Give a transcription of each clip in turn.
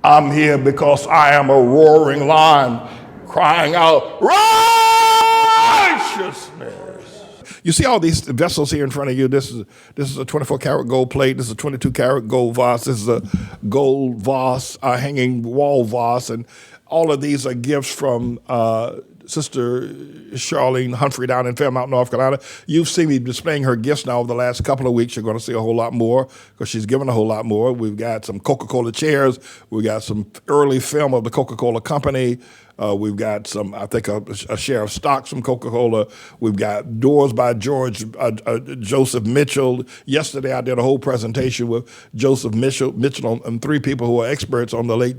I'm here because I am a roaring lion crying out righteousness. You see all these vessels here in front of you. This is a 24 karat gold plate. This is a 22 karat gold vase. This is a gold vase, hanging wall vase. And all of these are gifts from Sister Charlene Humphrey down in Fairmount, North Carolina. You've seen me displaying her gifts now over the last couple of weeks. You're going to see a whole lot more because she's given a whole lot more. We've got some Coca-Cola chairs. We've got some early film of the Coca-Cola company. We've got some, I think, a share of stocks from Coca-Cola. We've got doors by Joseph Mitchell. Yesterday, I did a whole presentation with Joseph Mitchell and three people who are experts on the late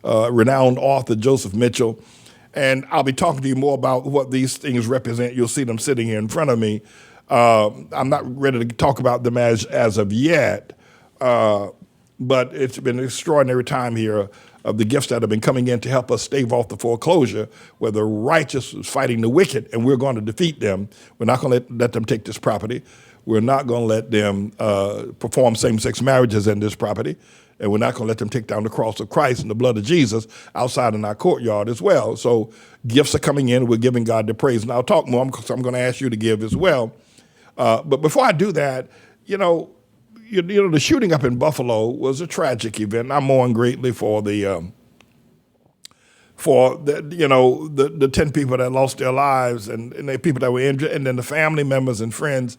renowned author Joseph Mitchell. And I'll be talking to you more about what these things represent. You'll see them sitting here in front of me. I'm not ready to talk about them as of yet, but it's been an extraordinary time here of the gifts that have been coming in to help us stave off the foreclosure, where the righteous is fighting the wicked, and we're going to defeat them. We're not going to let them take this property. We're not going to let them perform same-sex marriages in this property. And we're not going to let them take down the cross of Christ and the blood of Jesus outside in our courtyard as well. So gifts are coming in. We're giving God the praise. And I'll talk more because I'm going to ask you to give as well. But before I do that, the shooting up in Buffalo was a tragic event. I mourn greatly for the 10 people that lost their lives and the people that were injured, and then the family members and friends.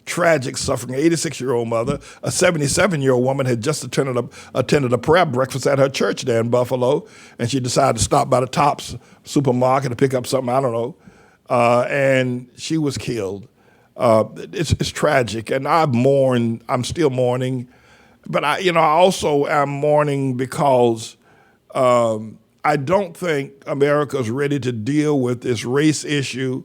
Tragic suffering. An 86-year-old mother, a 77-year-old woman had just attended a prayer breakfast at her church there in Buffalo, and she decided to stop by the Tops supermarket to pick up something, I don't know, and she was killed. It's tragic, and I'm still mourning, but I also am mourning because I don't think America's ready to deal with this race issue,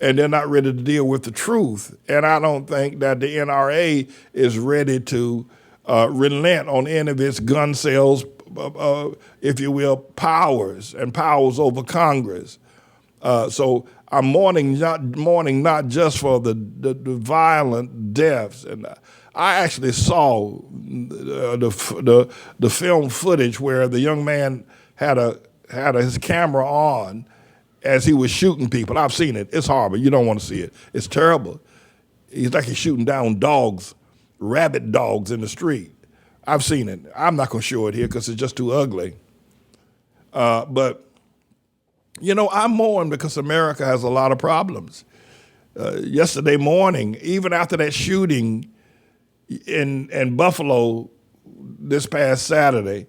and they're not ready to deal with the truth. And I don't think that the NRA is ready to relent on any of its gun sales, if you will, powers over Congress. So I'm mourning not just for the violent deaths. And I actually saw the film footage where the young man had his camera on as he was shooting people. I've seen it. It's horrible. You don't want to see it. It's terrible. He's like he's shooting down dogs, rabid dogs in the street. I've seen it. I'm not going to show it here because it's just too ugly. But I mourn because America has a lot of problems. Yesterday morning, even after that shooting in Buffalo this past Saturday,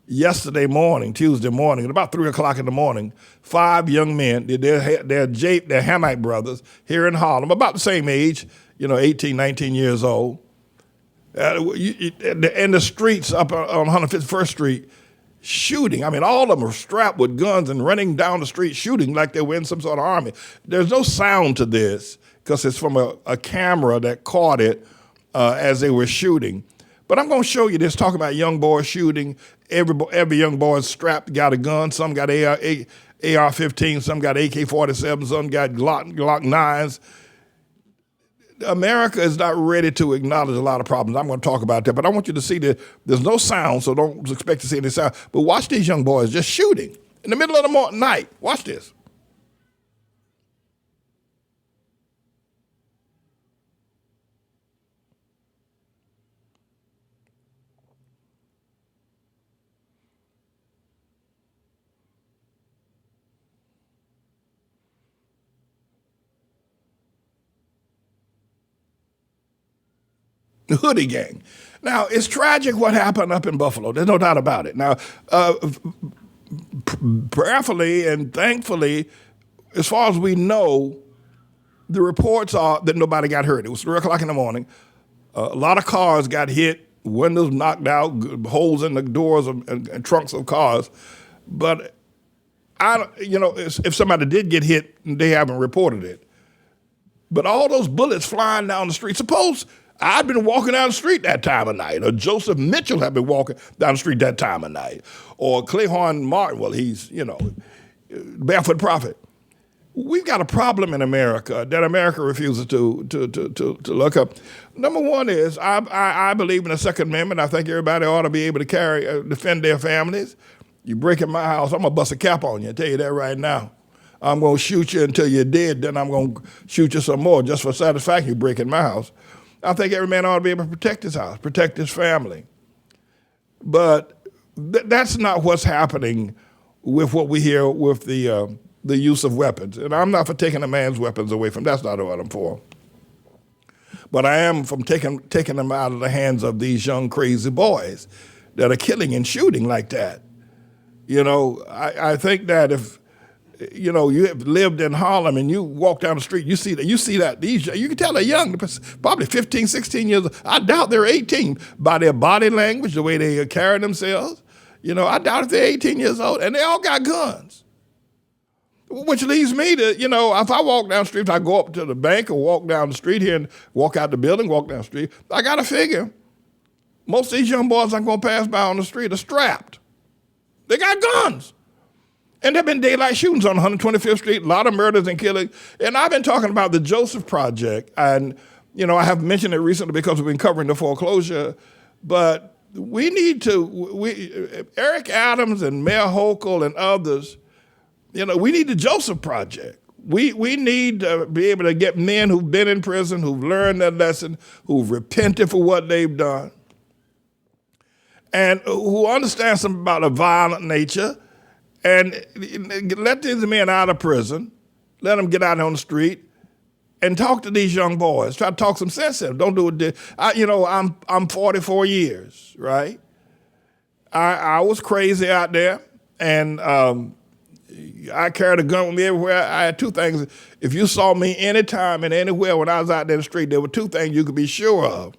Tuesday morning, at about 3 o'clock in the morning, 5 young men, they're Hamite brothers here in Harlem, about the same age, 18, 19 years old, in the streets up on 151st Street, shooting. I mean, all of them are strapped with guns and running down the street shooting like they were in some sort of army. There's no sound to this because it's from a camera that caught it as they were shooting. But I'm going to show you this, talking about young boys shooting. Every young boy is strapped, got a gun. Some got AR-15, some got AK-47, some got Glock 9s. America is not ready to acknowledge a lot of problems. I'm going to talk about that, but I want you to see that there's no sound, so don't expect to see any sound. But watch these young boys just shooting in the middle of the night. Watch this. The Hoodie Gang. Now, it's tragic what happened up in Buffalo. There's no doubt about it. Now, prayerfully and thankfully, as far as we know, the reports are that nobody got hurt. It was 3 o'clock in the morning. A lot of cars got hit, windows knocked out, holes in the doors and trunks of cars. But, if somebody did get hit, they haven't reported it. But all those bullets flying down the street, suppose I'd been walking down the street that time of night, or Joseph Mitchell had been walking down the street that time of night, or Clayhorn Martin, well, he's, Barefoot Prophet. we've got a problem in America that America refuses to look up. Number one is I believe in the Second Amendment. I think everybody ought to be able to defend their families. You break in my house, I'm going to bust a cap on you. I tell you that right now. I'm going to shoot you until you're dead, then I'm going to shoot you some more just for satisfaction. You break in my house. I think every man ought to be able to protect his house, protect his family. But that's not what's happening with what we hear with the use of weapons. And I'm not for taking a man's weapons away from him. That's not what I'm for. But I am from taking them out of the hands of these young crazy boys that are killing and shooting like that. I think that if, you have lived in Harlem and you walk down the street, you see that you can tell they're young, probably 15, 16 years old. I doubt they're 18 by their body language, the way they carry themselves. I doubt if they're 18 years old, and they all got guns. Which leads me to, if I walk down the street, if I go up to the bank or walk down the street here and walk out the building, walk down the street, I got to figure most of these young boys I'm going to pass by on the street are strapped. They got guns. And there have been daylight shootings on 125th Street, a lot of murders and killings. And I've been talking about the Joseph Project. And, I have mentioned it recently because we've been covering the foreclosure. But we need to, Eric Adams and Mayor Hochul and others, we need the Joseph Project. We need to be able to get men who've been in prison, who've learned their lesson, who've repented for what they've done, and who understand something about a violent nature, and let these men out of prison, let them get out on the street, and talk to these young boys. Try to talk some sense in them. Don't do it. I'm 44 years, right? I was crazy out there, and I carried a gun with me everywhere. I had two things. If you saw me anytime and anywhere when I was out there in the street, there were two things you could be sure of.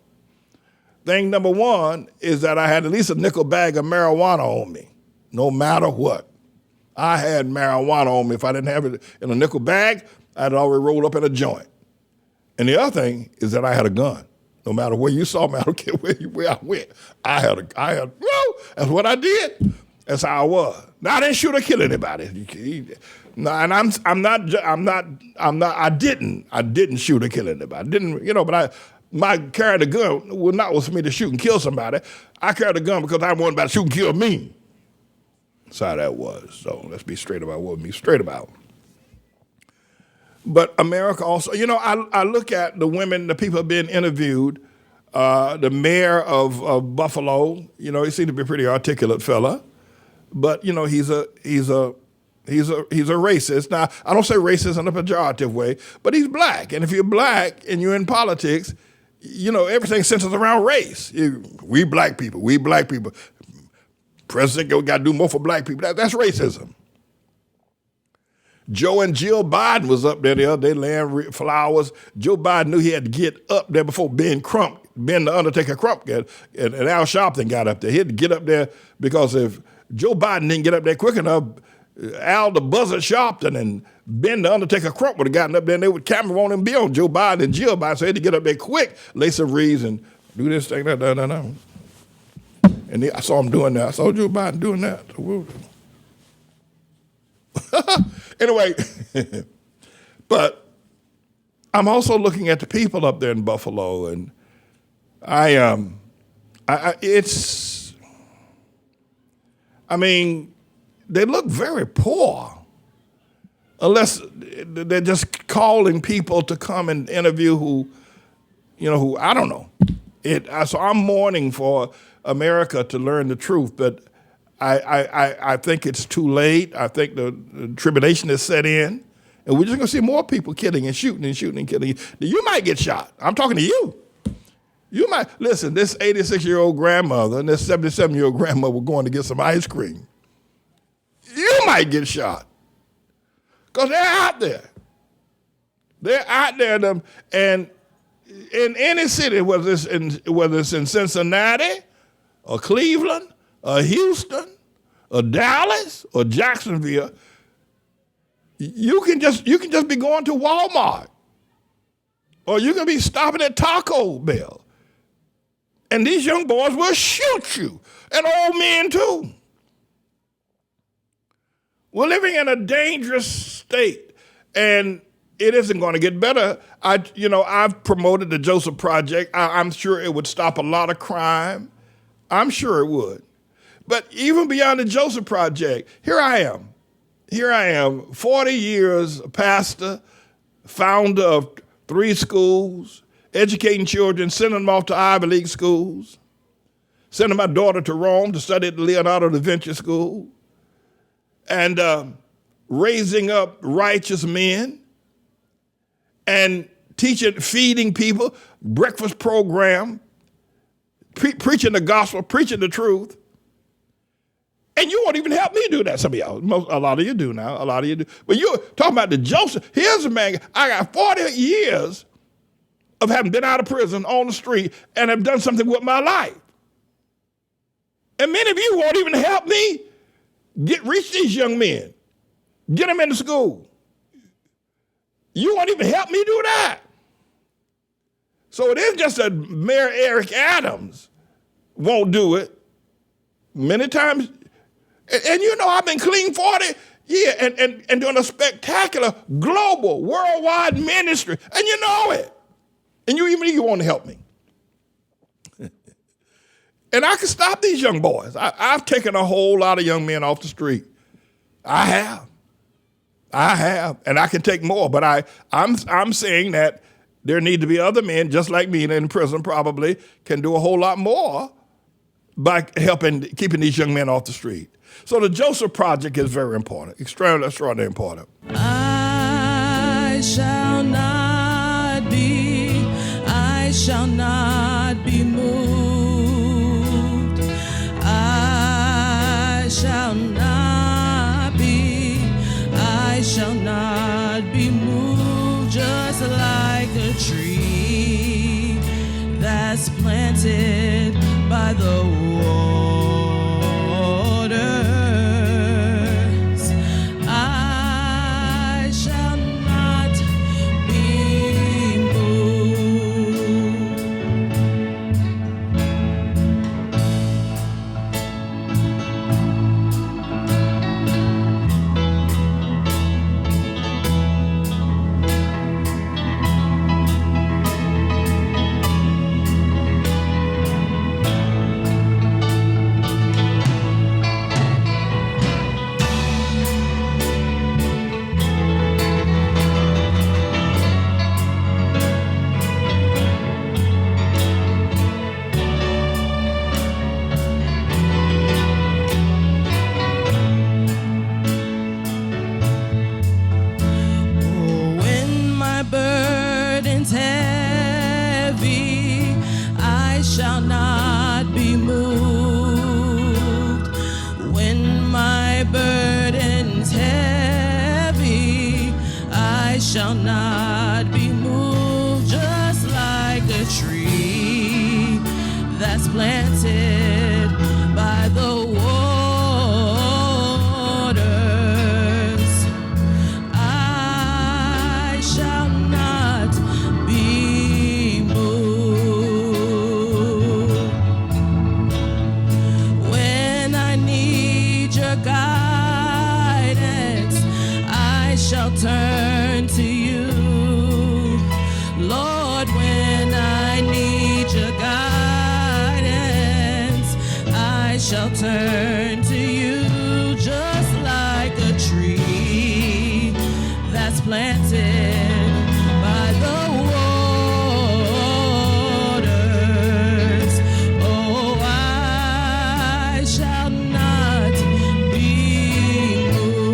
Thing number one is that I had at least a nickel bag of marijuana on me, no matter what. I had marijuana on me. If I didn't have it in a nickel bag, I'd already rolled up in a joint. And the other thing is that I had a gun. No matter where you saw me, I don't care where I went. I had, that's what I did. That's how I was. Now I didn't shoot or kill anybody. No, and I didn't shoot or kill anybody. But my carrying a gun was for me to shoot and kill somebody. I carried a gun because I wanted to shoot and kill me. That's how that was. So let's be straight about what we're straight about. But America also, I look at the women, the people being interviewed. The mayor of Buffalo, he seemed to be a pretty articulate fella, but he's a racist. Now I don't say racist in a pejorative way, but he's black, and if you're black and you're in politics, everything centers around race. We black people. President got to do more for black people. That's racism. Joe and Jill Biden was up there the other day laying flowers. Joe Biden knew he had to get up there before Ben the Undertaker Crump, and Al Sharpton got up there. He had to get up there because if Joe Biden didn't get up there quick enough, Al the Buzzard Sharpton and Ben the Undertaker Crump would have gotten up there, and they would camera won't even be on Joe Biden and Jill Biden, so he had to get up there quick, lay some reeds and do this thing, that. And I saw him doing that. I saw Joe Biden doing that. Anyway, but I'm also looking at the people up there in Buffalo, and they look very poor, unless they're just calling people to come and interview who I don't know. So I'm mourning for America to learn the truth, but I think it's too late. I think the tribulation is set in, and we're just going to see more people killing and shooting and killing. You might get shot. I'm talking to you. You might, listen, this 86-year-old grandmother and this 77-year-old grandmother were going to get some ice cream. You might get shot because they're out there. They're out there, and in any city, whether it's in Cincinnati or Cleveland or Houston or Dallas or Jacksonville, you can just be going to Walmart, or you can be stopping at Taco Bell, and these young boys will shoot you, and old men too. We're living in a dangerous state, And it isn't going to get better. I've promoted the Joseph Project. I'm sure it would stop a lot of crime. I'm sure it would. But even beyond the Joseph Project, here I am, 40 years, a pastor, founder of 3 schools, educating children, sending them off to Ivy League schools, sending my daughter to Rome to study at the Leonardo da Vinci School, and raising up righteous men, and teaching, feeding people, breakfast program, preaching the gospel, preaching the truth. And you won't even help me do that. Some of y'all, a lot of you do now, a lot of you do. But you're talking about the Joseph. Here's a man, I got 40 years of having been out of prison on the street and have done something with my life. And many of you won't even help me reach these young men, get them into school. You won't even help me do that. So it isn't just that Mayor Eric Adams won't do it. Many times, and I've been clean 40 years and doing a spectacular global, worldwide ministry, and you know it. And you want to help me. And I can stop these young boys. I've taken a whole lot of young men off the street. I have. And I can take more, but I'm saying that there need to be other men just like me in prison probably can do a whole lot more by keeping these young men off the street. So the Joseph Project is very important, extraordinarily important. I shall not be moved. I shall not be moved, just like a tree that's planted by the waters. I shall not be moved. Shall not be moved, just like a tree that's planted by the waters. I shall not be moved. When I need your guidance, I shall turn to you, Lord. When I need your guidance, I shall turn to you, just like a tree that's planted by the waters. Oh, I shall not be moved.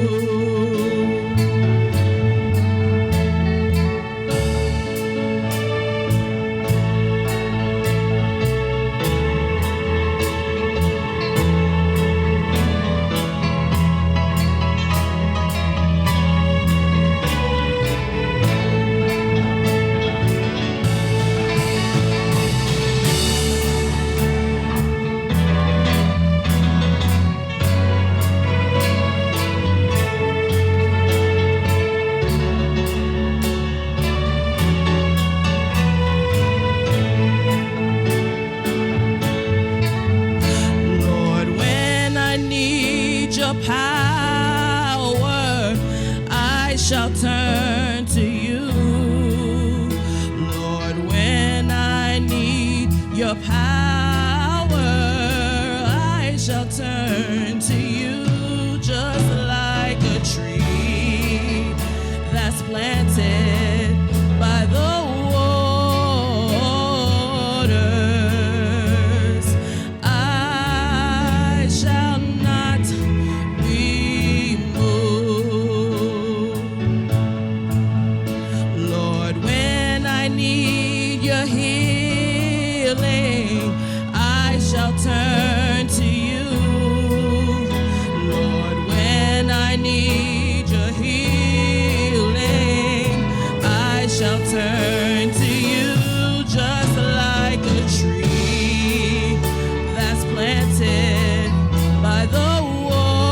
shall turn to you. Lord, when I need your power, I shall turn to you. Just like a tree that's planted by the waters, I shall not be moved. Lord, when I need your healing, I shall turn to you. Lord, when I need your healing, I shall turn to you. Just like a tree that's planted by the waters,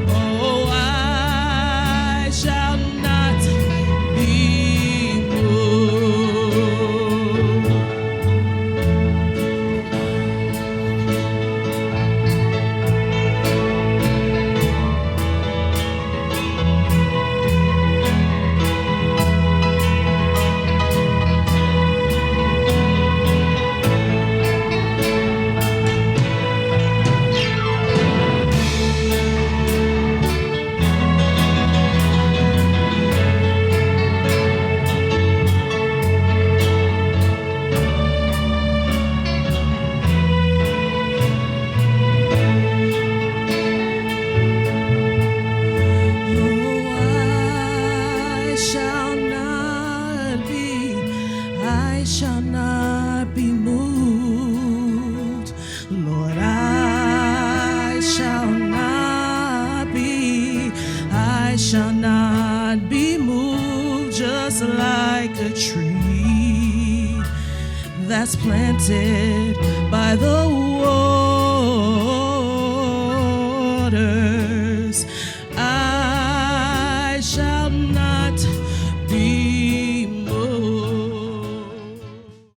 oh, I shall not be moved. I shall not be moved. Lord, I shall not be moved. Just like a tree that's planted by the waters,